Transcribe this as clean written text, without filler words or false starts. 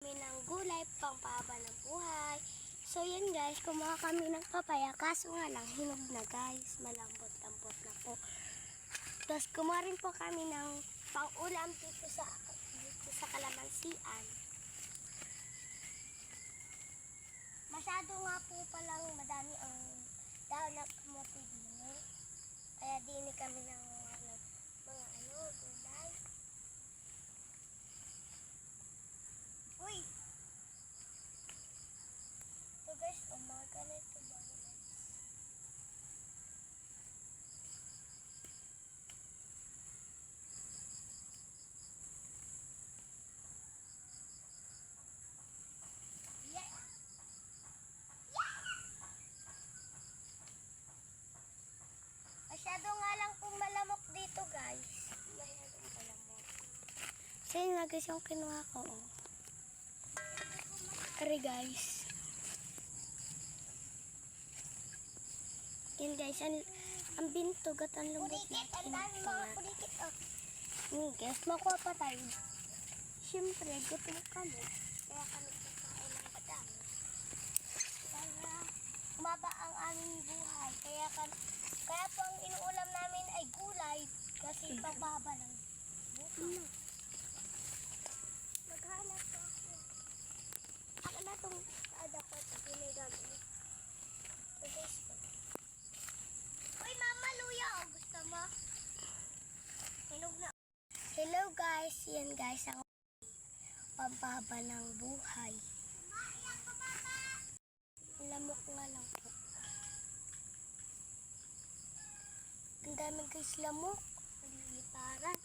kami ng gulay, pangpahaba ng buhay. So yan guys, kumuha kami ng papaya, kaso nga lang, hinog na guys, malambot-lambot na po. Tapos kumuha rin po kami ng pang-ulam dito sa kalamansian. Masyado nga po palang madami ang dahon ng kamote din. Kaya dini kami ng mga gulay. Uy! So guys, umaga na ito ba guys? Masyado nga lang pong malamok dito guys. Masyadong malamok. So yun nga guys yung kinuha ko. Ari guys. Yan guys, ang bintog at ang lumot na. Ang dami mga pulikit oh. Guys, makuha pa tayo. Siyempre, gutom kami. Kaya kami kakain ng madami. Para umaba ang aming buhay. Kaya po ang inuulam namin ay gulay. Kasi pagbaba ng buhay. Maghanap po ako. Ako na itong kaada ko. Hindi gagawin. So guys, uy mama, luya. O, gusto mo? Hinog na. Hello guys. Yan guys ang pampahaba ng buhay. Lamok nga lang po. Ang dami guys lamok. Liliparan.